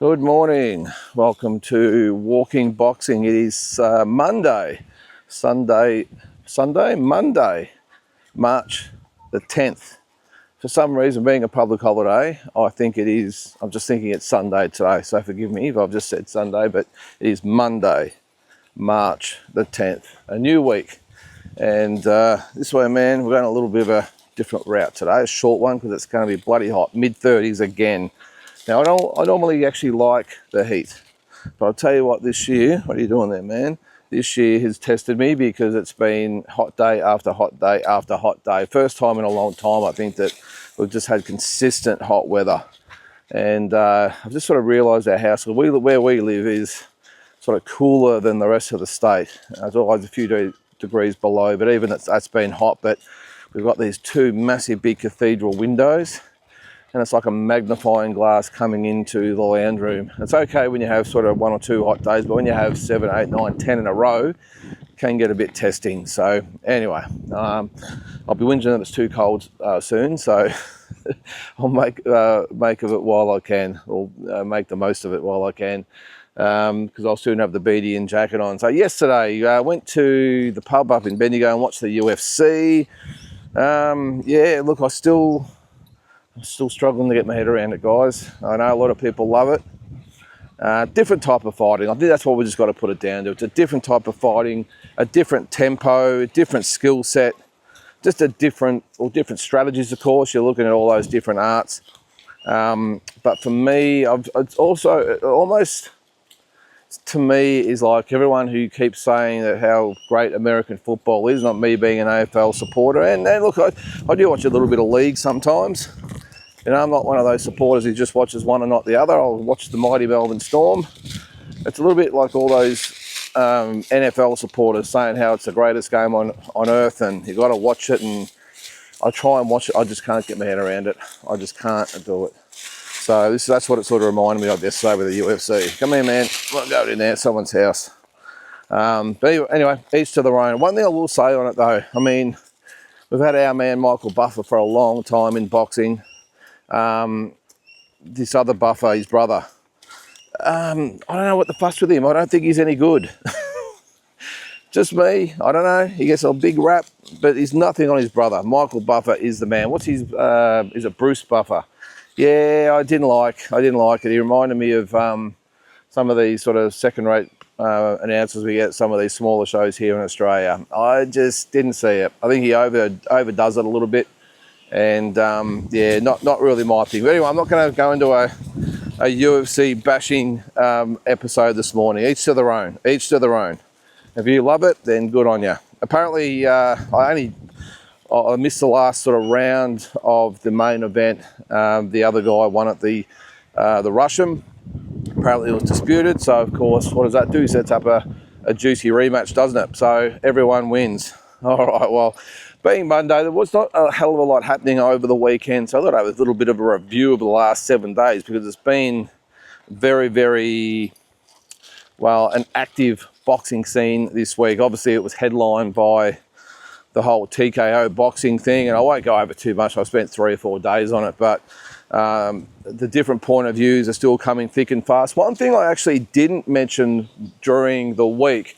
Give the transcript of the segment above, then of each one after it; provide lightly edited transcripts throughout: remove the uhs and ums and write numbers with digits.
Good morning. Welcome to Walking Boxing. It is Monday, March the 10th. For some reason, being a public holiday, I think it is, I'm just thinking it's Sunday today, so forgive me if I've just said Sunday, but it is Monday, March the 10th, a new week. And this way, man, we're going a little bit of a different route today, a short one, because it's going to be bloody hot, mid-30s again. Now, I normally actually like the heat, but I'll tell you what, this year, what are you doing there, man? This year has tested me because it's been hot day after hot day after hot day. First time in a long time, I think, that we've just had consistent hot weather. And I've just sort of realised our house, where we live, is sort of cooler than the rest of the state. It's always a few degrees below, but even that's been hot. But we've got these two massive big cathedral windows, and it's like a magnifying glass coming into the lounge room. It's okay when you have sort of 1 or 2 hot days, but when you have 7, 8, 9, 10 in a row, it can get a bit testing. So anyway, I'll be whinging that it's too cold soon, so I'll make of it while I can, or make the most of it while I can, because I'll soon have the beanie and jacket on. So yesterday, I went to the pub up in Bendigo and watched the UFC. Yeah, look, I'm still struggling to get my head around it, guys. I know a lot of people love it. Different type of fighting. I think that's what we just got to put it down to. It's a different type of fighting, a different tempo, a different skill set, just different strategies, of course. You're looking at all those different arts. But for me, it's also almost, to me, is like everyone who keeps saying that how great American football is, not me being an AFL supporter. And look, I do watch a little bit of league sometimes. You know, I'm not one of those supporters who just watches one and not the other. I'll watch the mighty Melbourne Storm. It's a little bit like all those NFL supporters saying how it's the greatest game on earth and you've got to watch it. And I try and watch it. I just can't get my head around it. I just can't do it. So that's what it sort of reminded me of yesterday with the UFC. Come here, man. I'll go in there, someone's house. But anyway, each to their own. One thing I will say on it, though, I mean, we've had our man Michael Buffer for a long time in boxing. This other Buffer, his brother, I don't know what the fuss with him. I don't think he's any good. Just me, I don't know. He gets a big rap, but he's nothing on his brother. Michael Buffer is the man. What's his, is it Bruce Buffer? Yeah, I didn't like it. He reminded me of some of these sort of second-rate announcers we get at some of these smaller shows here in Australia. I just didn't see it. I think he overdoes it a little bit. And yeah, not really my thing. But anyway, I'm not going to go into a UFC bashing episode this morning. Each to their own. Each to their own. If you love it, then good on you. Apparently, I missed the last sort of round of the main event. The other guy won at the Russian. Apparently, it was disputed. So, of course, what does that do? Sets up a juicy rematch, doesn't it? So everyone wins. All right. Well, being Monday, there was not a hell of a lot happening over the weekend, so I thought I'd have a little bit of a review of the last 7 days because it's been very, very, well, an active boxing scene this week. Obviously, it was headlined by the whole TKO Boxing thing, and I won't go over too much. I spent 3 or 4 days on it, but the different point of views are still coming thick and fast. One thing I actually didn't mention during the week,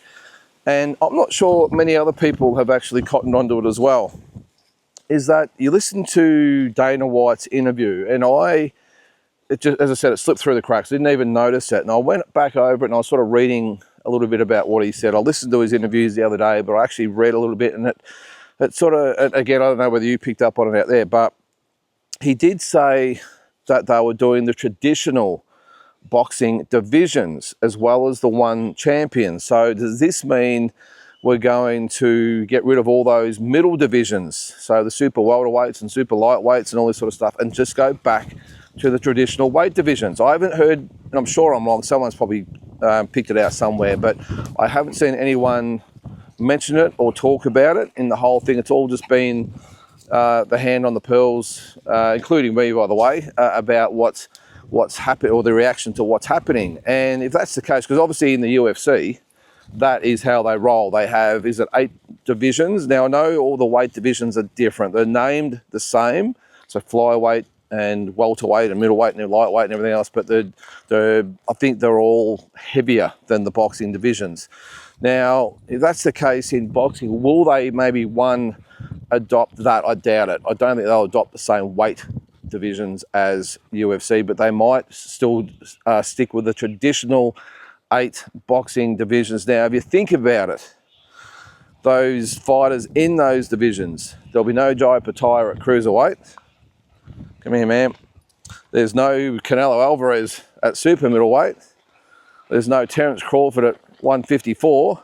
and I'm not sure many other people have actually cottoned onto it as well, is that you listen to Dana White's interview, and as I said, it slipped through the cracks. I didn't even notice it. And I went back over it and I was sort of reading a little bit about what he said. I listened to his interviews the other day, but I actually read a little bit, and it sort of, again, I don't know whether you picked up on it out there, but he did say that they were doing the traditional boxing divisions as well as the one champion. So does this mean we're going to get rid of all those middle divisions, so the super welterweights and super lightweights and all this sort of stuff, and just go back to the traditional weight divisions? I haven't heard, and I'm sure I'm wrong, someone's probably picked it out somewhere, but I haven't seen anyone mention it or talk about it in the whole thing. It's all just been the hand on the pearls, including me, by the way, about what's happened, or the reaction to what's happening. And if that's the case, because obviously in the UFC, that is how they roll. They have, 8 divisions? Now, I know all the weight divisions are different. They're named the same. So flyweight, and welterweight and middleweight and lightweight and everything else, but I think they're all heavier than the boxing divisions. Now, if that's the case in boxing, will they maybe adopt that? I doubt it. I don't think they'll adopt the same weight divisions as UFC, but they might still stick with the traditional 8 boxing divisions. Now, if you think about it, those fighters in those divisions, there'll be no Jai Pataya at cruiserweight. Come here, man. There's no Canelo Alvarez at super middleweight. There's no Terence Crawford at 154.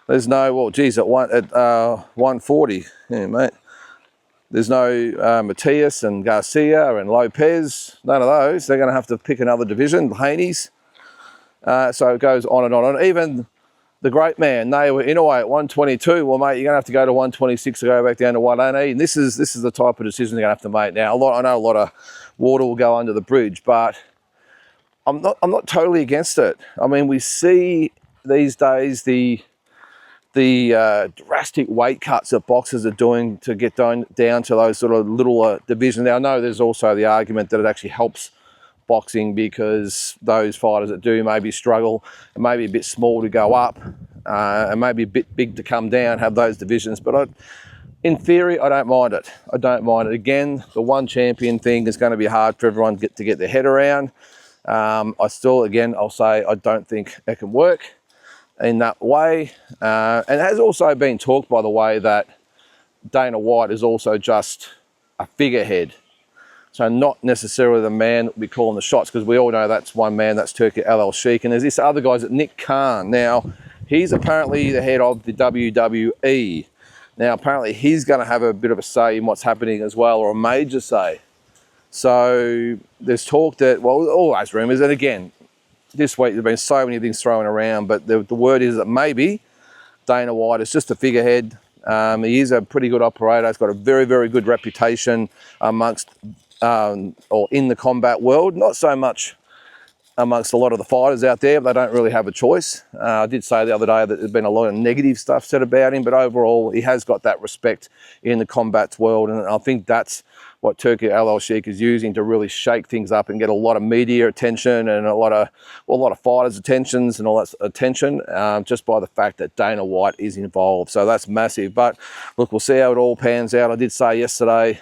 There's no, well, geez, at 140. Yeah, mate. There's no Matias and Garcia and Lopez. None of those. They're going to have to pick another division, Haney's. So it goes on and on. And even the great man, they were in a way at 122. Well, mate, you're going to have to go to 126 to go back down to 180. And this is the type of decision they're going to have to make. Now, I know a lot of water will go under the bridge, but I'm not totally against it. I mean, we see these days the drastic weight cuts that boxers are doing to get down to those sort of little divisions. Now, I know there's also the argument that it actually helps boxing because those fighters that do maybe struggle and maybe a bit small to go up and maybe a bit big to come down, have those divisions. But in theory, I don't mind it. I don't mind it. Again, the one champion thing is going to be hard for everyone to get their head around. I'll say I don't think it can work in that way. And it has also been talked, by the way, that Dana White is also just a figurehead. So not necessarily the man that will be calling the shots, because we all know that's one man, that's Turki El Sheikh. And there's this other guy, Nick Khan. Now, he's apparently the head of the WWE. Now, apparently he's going to have a bit of a say in what's happening as well, or a major say. So there's talk that, well, all those rumours, and again, this week there've been so many things thrown around, but the word is that maybe Dana White is just a figurehead. He is a pretty good operator. He's got a very, very good reputation amongst or in the combat world. Not so much amongst a lot of the fighters out there, but they don't really have a choice. I did say the other day that there's been a lot of negative stuff said about him, but overall he has got that respect in the combat world, and I think that's what Turki El Sheikh is using to really shake things up and get a lot of media attention and a lot of fighters' attentions and all that attention, just by the fact that Dana White is involved. So that's massive. But look, we'll see how it all pans out. I did say yesterday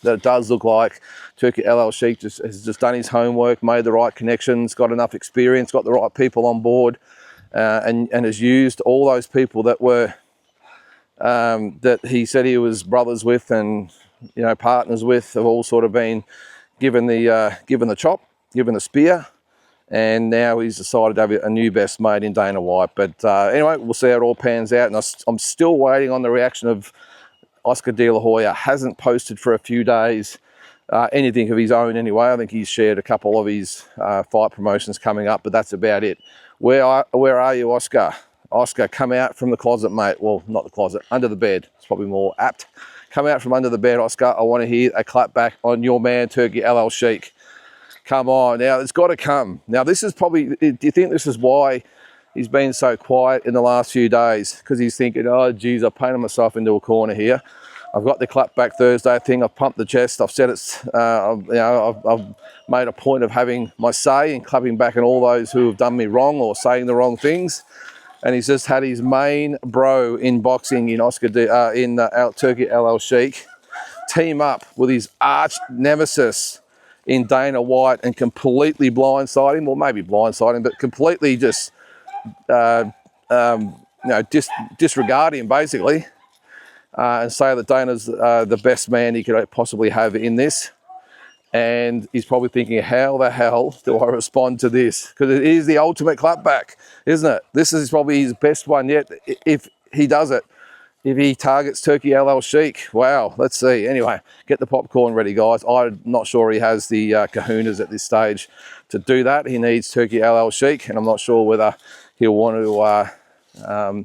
that it does look like Turki El Sheikh has just done his homework, made the right connections, got enough experience, got the right people on board, and has used all those people that were that he said he was brothers with and partners with, have all sort of been given the chop, given the spear, and now he's decided to have a new best mate in Dana White. But anyway, we'll see how it all pans out, and I'm still waiting on the reaction of Oscar De La Hoya. Hasn't posted for a few days anything of his own anyway. I think he's shared a couple of his fight promotions coming up, but that's about it. Where are you, Oscar? Oscar, come out from the closet, mate. Well, not the closet, under the bed. It's probably more apt. Come out from under the bed, Oscar. I want to hear a clap back on your man, Turki El Sheikh. Come on. Now, it's got to come. Now, this is probably, do you think this is why he's been so quiet in the last few days? Because he's thinking, oh, geez, I've painted myself into a corner here. I've got the clap back Thursday thing. I've pumped the chest. I've said it's, I've made a point of having my say and clapping back on all those who have done me wrong or saying the wrong things. And he's just had his main bro in boxing in Turki El Sheikh team up with his arch nemesis in Dana White and completely blindside him, or maybe blindside him, but completely just disregard him basically, and say that Dana's the best man he could possibly have in this. And he's probably thinking, how the hell do I respond to this? Because it is the ultimate clapback, isn't it? This is probably his best one yet, if he does it. If he targets Turki El Sheikh, wow, let's see. Anyway, get the popcorn ready, guys. I'm not sure he has the kahunas at this stage to do that. He needs Turki El Sheikh, and I'm not sure whether he'll want to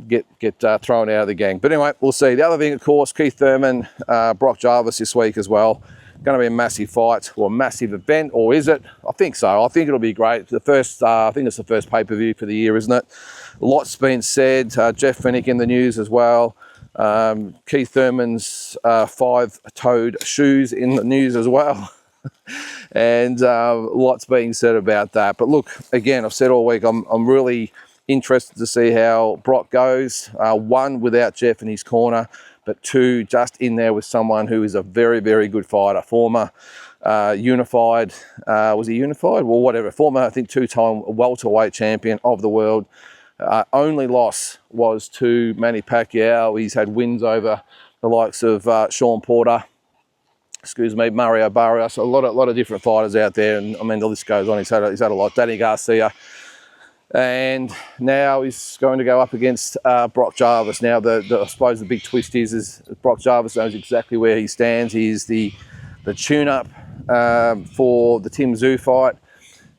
get thrown out of the gang. But anyway, we'll see. The other thing, of course, Keith Thurman, Brock Jarvis this week as well. Going to be a massive fight or a massive event, or is it? I think so. I think it'll be great. The first, I think it's the first pay-per-view for the year, isn't it? Lots been said. Jeff Fennick in the news as well. Keith Thurman's five-toed shoes in the news as well. And lots being said about that. But look, again, I've said all week, I'm really interested to see how Brock goes. One, without Jeff in his corner, but two, just in there with someone who is a very, very good fighter. Former unified, was he unified? Well, whatever. Former, I think, two-time welterweight champion of the world. Only loss was to Manny Pacquiao. He's had wins over the likes of Sean Porter, Mario Barrios. So a lot of different fighters out there, and I mean the list goes on. He's had a lot. Danny Garcia, and now he's going to go up against Brock Jarvis. Now I suppose the big twist is Brock Jarvis knows exactly where he stands. He's the tune-up for the Tim Tszyu fight.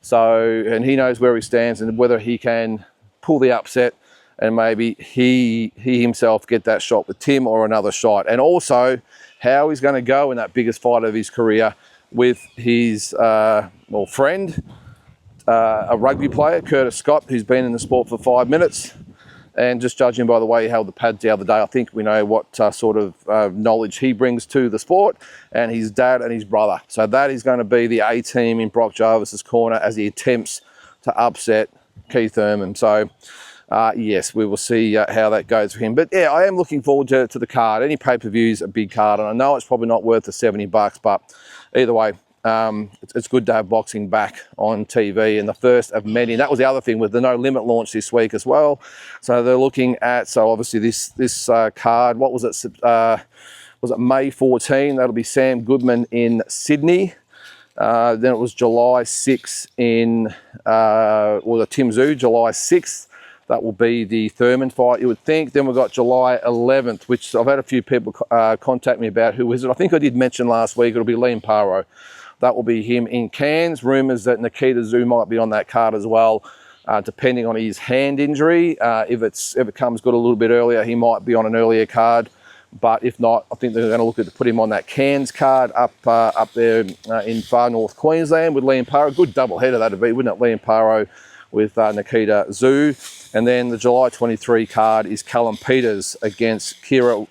So, and he knows where he stands and whether he can pull the upset and maybe he himself get that shot with Tim or another shot. And also how he's going to go in that biggest fight of his career with his friend, a rugby player, Curtis Scott, who's been in the sport for 5 minutes. And just judging by the way he held the pads the other day, I think we know what sort of knowledge he brings to the sport, and his dad and his brother. So that is going to be the A-team in Brock Jarvis's corner as he attempts to upset Keith Thurman. So, yes, we will see how that goes for him. But, yeah, I am looking forward to the card. Any pay-per-view is a big card, and I know it's probably not worth the $70, but either way, it's good to have boxing back on TV, and the first of many. And that was the other thing with the No Limit launch this week as well. So they're looking at, so obviously this card, what was it? Was it May 14? That'll be Sam Goodman in Sydney. Then it was July 6 in, the Tim Tszyu, July 6th. That will be the Thurman fight, you would think. Then we've got July 11th, which I've had a few people contact me about. Who is it? I think I did mention last week. It'll be Liam Paro. That will be him in Cairns. Rumours that Nikita Tszyu might be on that card as well, depending on his hand injury. If it comes good a little bit earlier, he might be on an earlier card. But if not, I think they're going to look at to put him on that Cairns card up there in far north Queensland with Liam Paro. Good double header that'd be, wouldn't it? Liam Paro with Nikita Tszyu. And then the July 23 card is Callum Peters against Kirill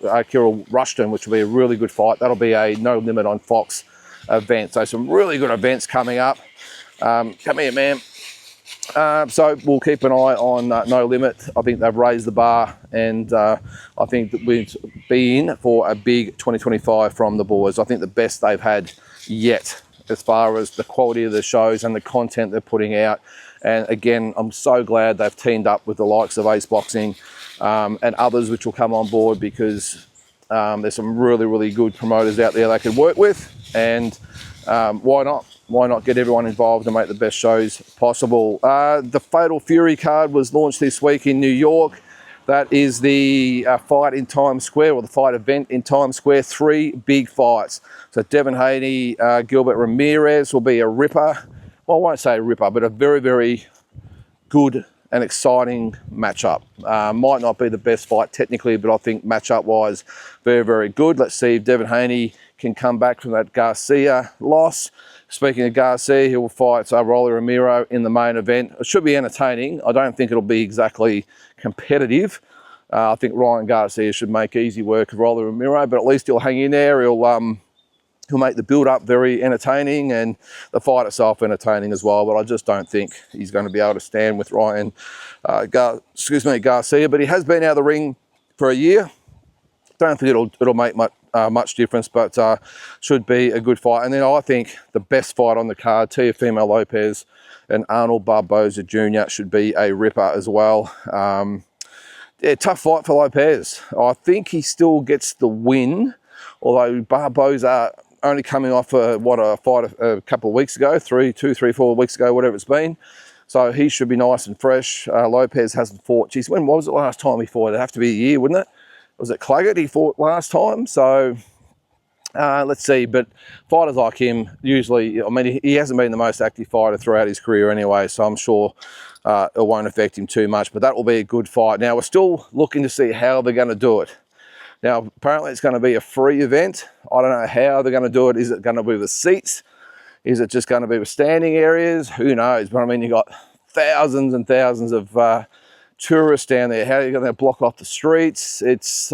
Rushton, which will be a really good fight. That'll be a No Limit on Fox event. So some really good events coming up. Come here, man. So we'll keep an eye on No Limit. I think they've raised the bar, and I think that we've been for a big 2025 from the boys. I think the best they've had yet as far as the quality of the shows and the content they're putting out. And again, I'm so glad they've teamed up with the likes of Ace Boxing and others which will come on board, because there's some really, really good promoters out there they could work with. And why not? Why not get everyone involved and make the best shows possible? The Fatal Fury card was launched this week in New York. That is the fight in Times Square, or the fight event in Times Square. 3 big fights. So Devin Haney, Gilbert Ramirez will be a ripper. Well, I won't say a ripper, but a very, very good and exciting matchup. Might not be the best fight technically, but I think matchup-wise, very, very good. Let's see if Devin Haney can come back from that Garcia loss. Speaking of Garcia, he will fight Rolly Ramiro in the main event. It should be entertaining. I don't think it'll be exactly competitive. I think Ryan Garcia should make easy work of Rolly Ramiro, but at least he'll hang in there. He'll make the build-up very entertaining, and the fight itself entertaining as well. But I just don't think he's going to be able to stand with Ryan Garcia. But he has been out of the ring for a year. Don't think it'll make much difference, but should be a good fight. And then I think the best fight on the card, Teofimo Lopez and Arnold Barboza Jr. should be a ripper as well. Yeah, tough fight for Lopez. I think he still gets the win, although Barboza only coming off a fight a couple of weeks ago, 4 weeks ago, whatever it's been. So he should be nice and fresh. Lopez hasn't fought. Geez, when was it last time he fought? It'd have to be a year, wouldn't it? Was it Claggett he fought last time? So let's see. But fighters like him, usually, I mean, he hasn't been the most active fighter throughout his career anyway, so I'm sure it won't affect him too much. But that will be a good fight. Now, we're still looking to see how they're going to do it. Now, apparently it's going to be a free event. I don't know how they're going to do it. Is it going to be with seats? Is it just going to be with standing areas? Who knows? But I mean, you've got thousands and thousands of tourists down there. How are you going to block off the streets? It's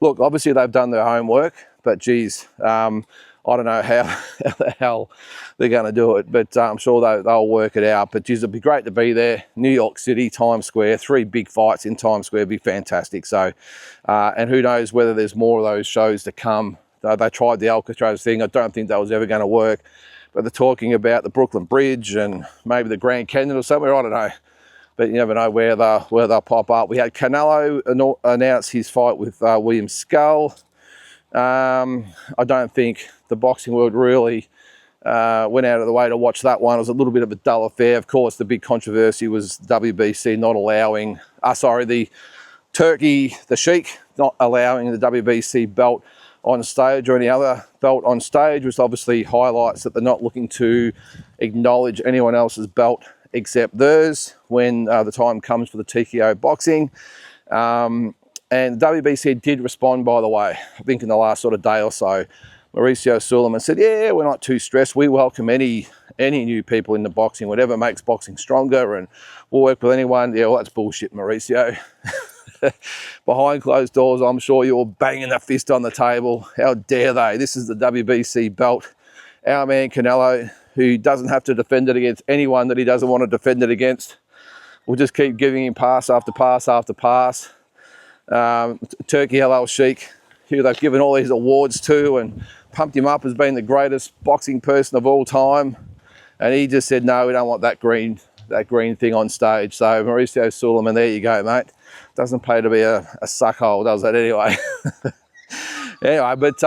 look, obviously they've done their homework, but geez, I don't know how the hell they're going to do it, but I'm sure they'll work it out. But geez, it'd be great to be there. New York City, Times Square, 3 big fights in Times Square would be fantastic. So, and who knows whether there's more of those shows to come. They tried the Alcatraz thing. I don't think that was ever going to work. But they're talking about the Brooklyn Bridge and maybe the Grand Canyon or somewhere. I don't know. But you never know where they'll pop up. We had Canelo announce his fight with William Skull. I don't think the boxing world really went out of the way to watch that one. It was a little bit of a dull affair. Of course, the big controversy was WBC not allowing, the Sheik not allowing the WBC belt on stage or any other belt on stage, which obviously highlights that they're not looking to acknowledge anyone else's belt except theirs when the time comes for the TKO Boxing. And WBC did respond, by the way, I think in the last sort of day or so. Mauricio Thurman said, yeah, we're not too stressed. We welcome any new people into boxing, whatever makes boxing stronger, and we'll work with anyone. Yeah, well, that's bullshit, Mauricio. Behind closed doors, I'm sure you're banging that fist on the table. How dare they? This is the WBC belt. Our man Canelo, who doesn't have to defend it against anyone that he doesn't want to defend it against, will just keep giving him pass after pass after pass. Turkey Halal Sheik, who they've given all these awards to and pumped him up as being the greatest boxing person of all time, and he just said, no, we don't want that green thing on stage. So Mauricio Thurman, there you go, mate. Doesn't pay to be a suckhole, does it, anyway? Anyway, but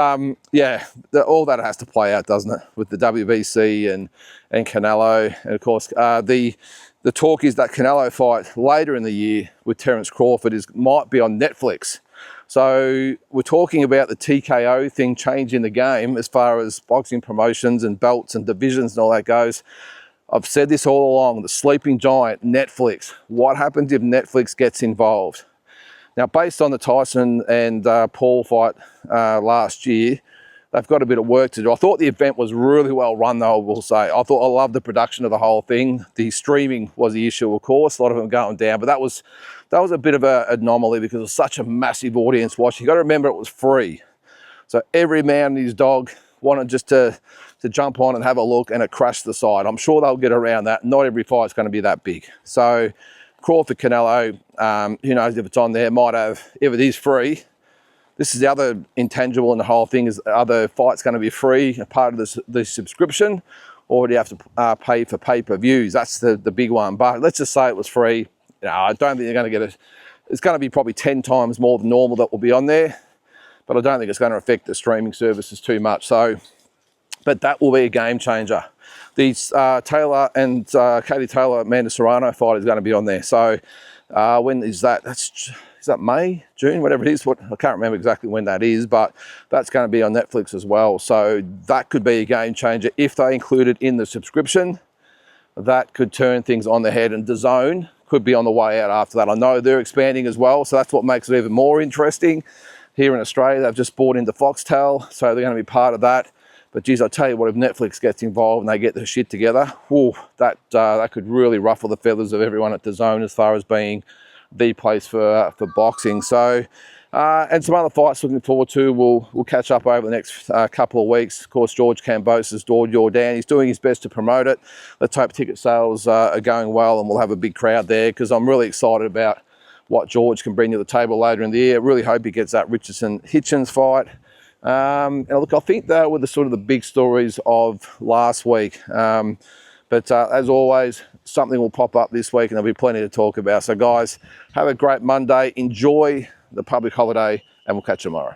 yeah, all that has to play out, doesn't it, with the WBC and Canelo. And of course, the talk is that Canelo fight later in the year with Terence Crawford might be on Netflix. So we're talking about the TKO thing changing the game as far as boxing promotions and belts and divisions and all that goes. I've said this all along, the sleeping giant, Netflix. What happens if Netflix gets involved? Now, based on the Tyson and Paul fight last year, they've got a bit of work to do. I thought the event was really well run, though, I will say. I loved the production of the whole thing. The streaming was the issue, of course. A lot of them going down, but that was a bit of an anomaly because it was such a massive audience watching. You've got to remember it was free. So every man and his dog wanted just to jump on and have a look, and it crashed the side. I'm sure they'll get around that. Not every fight's going to be that big. So Crawford, Canelo, who knows if it's on there, might have, if it is free. This is the other intangible in the whole thing, is are the fights going to be free, a part of the subscription, or do you have to pay for pay-per-views? That's the big one. But let's just say it was free. I don't think you're going to get it. It's going to be probably 10 times more than normal that will be on there, but I don't think it's going to affect the streaming services too much. So, but that will be a game changer. The Taylor and Katie Taylor, Amanda Serrano fight is going to be on there. So when is that? Is that May, June, whatever it is? I can't remember exactly when that is, but that's going to be on Netflix as well. So that could be a game changer if they include it in the subscription. That could turn things on the head, and DAZN could be on the way out after that. I know they're expanding as well, so that's what makes it even more interesting. Here in Australia, they've just bought into Foxtel, so they're going to be part of that. But geez, I tell you what, if Netflix gets involved and they get their shit together, whew, that could really ruffle the feathers of everyone at DAZN as far as being the place for boxing. So, and some other fights looking forward to. We'll catch up over the next couple of weeks. Of course, George Kambosos, Jordan, he's doing his best to promote it. Let's hope ticket sales are going well and we'll have a big crowd there, because I'm really excited about what George can bring to the table later in the year. Really hope he gets that Richardson-Hitchens fight. And look, I think that were the sort of the big stories of last week. But as always, something will pop up this week and there'll be plenty to talk about. So guys, have a great Monday. Enjoy the public holiday and we'll catch you tomorrow.